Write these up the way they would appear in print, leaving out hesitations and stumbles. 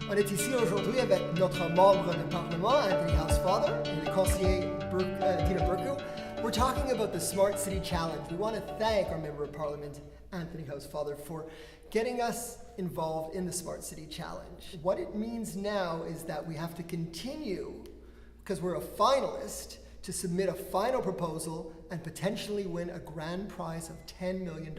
On est ici aujourd'hui avec notre membre de parlement, Anthony Housefather, et le conseiller Dida Berku. We're talking about the Smart City Challenge. We want to thank our Member of Parliament, Anthony Housefather, for getting us involved in the Smart City Challenge. What it means now is that we have to continue, because we're a finalist, to submit a final proposal and potentially win a grand prize of $10 million.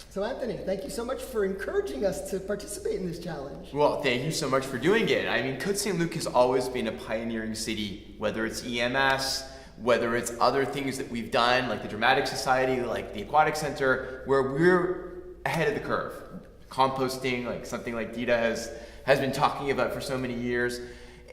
So Anthony, thank you so much for encouraging us to participate in this challenge. Well, thank you so much for doing it. I mean, Saint-Luc has always been a pioneering city, whether it's EMS, whether it's other things that we've done, like the Dramatic Society, like the Aquatic Center, where we're ahead of the curve. Composting, like something like Dida has been talking about for so many years.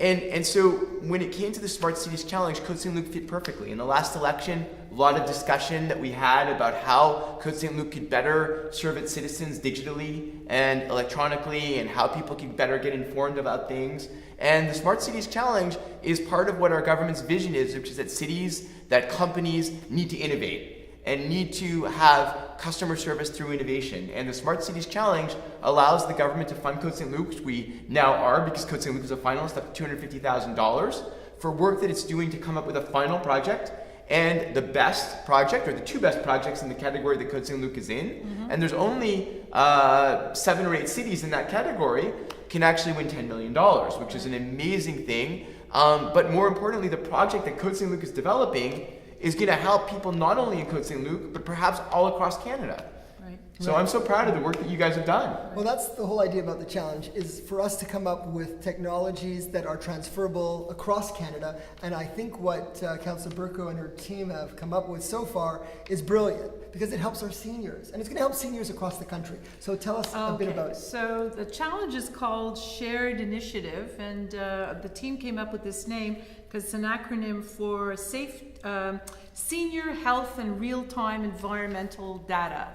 And so when it came to the Smart Cities Challenge, Saint-Luc fit perfectly. In the last election, a lot of discussion that we had about how Saint-Luc could better serve its citizens digitally and electronically, and how people could better get informed about things. And the Smart Cities Challenge is part of what our government's vision is, which is that cities, that companies need to innovate and need to have customer service through innovation. And the Smart Cities Challenge allows the government to fund Saint-Luc, which we now are, because Saint-Luc is a finalist, up to $250,000 for work that it's doing to come up with a final project. And the best project, or the two best projects in the category that Saint-Luc is in, and there's only 7 or 8 cities in that category, can actually win $10 million, which is an amazing thing. But more importantly, the project that Saint-Luc is developing is going to help people not only in Saint-Luc, but perhaps all across Canada. Right. So I'm so proud of the work that you guys have done. Well, that's the whole idea about the challenge, is for us to come up with technologies that are transferable across Canada. And I think what Councillor Berku and her team have come up with so far is brilliant, because it helps our seniors. And it's going to help seniors across the country. So tell us a bit about it. So the challenge is called Shared Initiative, and the team came up with this name because it's an acronym for Senior Health and Real-Time Environmental Data.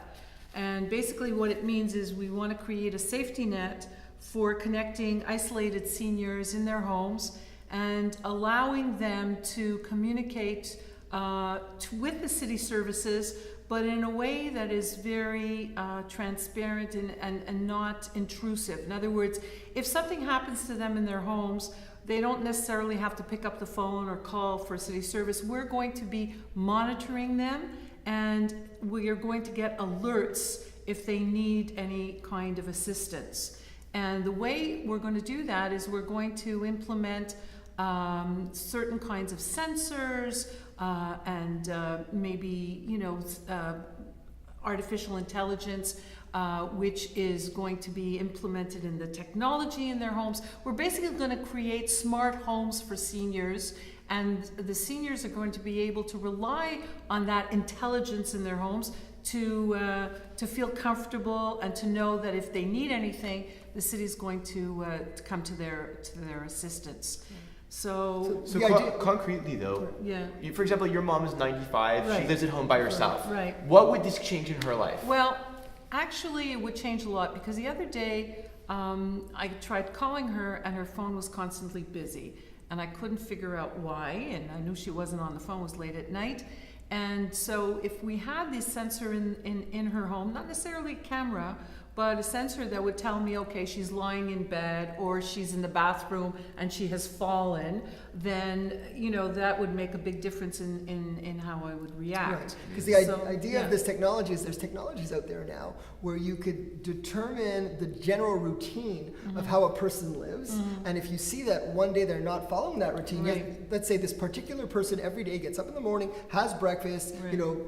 And basically what it means is we want to create a safety net for connecting isolated seniors in their homes and allowing them to communicate with the city services, but in a way that is very transparent and not intrusive. In other words, if something happens to them in their homes, they don't necessarily have to pick up the phone or call for city service. We're going to be monitoring them, and we are going to get alerts if they need any kind of assistance. And the way we're going to do that is we're going to implement certain kinds of sensors and maybe, artificial intelligence, which is going to be implemented in the technology in their homes. We're basically going to create smart homes for seniors, and the seniors are going to be able to rely on that intelligence in their homes to feel comfortable and to know that if they need anything, the city is going to come to their assistance. So Concretely though, yeah. For example, your mom is 95, Right. she lives at home by herself. Right. What would this change in her life? Well, actually, it would change a lot, because the other day I tried calling her and her phone was constantly busy, and I couldn't figure out why, and I knew she wasn't on the phone, it was late at night. And so if we had this sensor in her home, not necessarily a camera, but a sensor that would tell me, okay, she's lying in bed or she's in the bathroom and she has fallen, then, that would make a big difference in how I would react. Because the idea of this technology is there's technologies out there now where you could determine the general routine of how a person lives. And if you see that one day they're not following that routine, let's say this particular person every day gets up in the morning, has breakfast,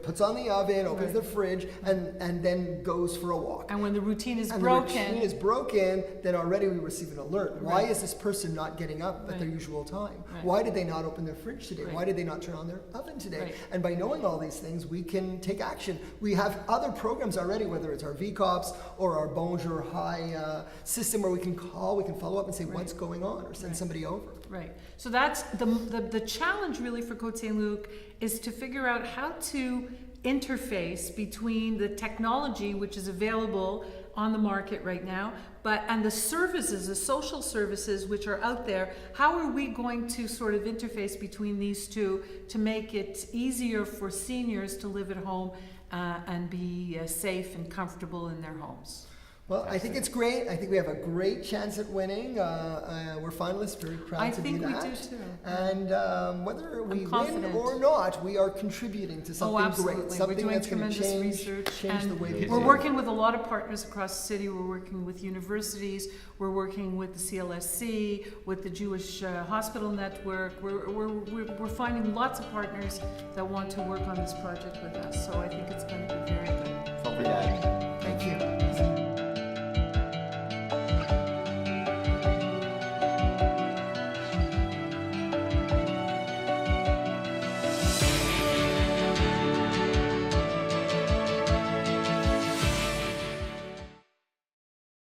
puts on the oven, opens the fridge, and then goes for a walk. And when the routine is and broken, the routine is broken, then already we receive an alert. Why is this person not getting up at their usual time? Why did they not open their fridge today? Why did they not turn on their oven today? And by knowing all these things, we can take action. We have other programs already, whether it's our VCOPS or our Bonjour Hi system, where we can call, we can follow up and say what's going on, or send somebody over. Right. So that's the challenge really for Saint-Luc, is to figure out how to interface between the technology which is available on the market right now, and the services, the social services which are out there. How are we going to sort of interface between these two to make it easier for seniors to live at home and be safe and comfortable in their homes? Well, I think it's great. I think we have a great chance at winning. We're finalists. Very proud I to think do we that. do too. And whether we win confident. or not, we are contributing to something absolutely. great. We're Something doing that's going to tremendous change research, the and way Me people We're too. working with a lot of partners across the city. We're working with universities. We're working with the CLSC, with the Jewish Hospital Network. We're finding lots of partners that want to work on this project with us. So I think it's going to be very good. Hopefully that. Thank you.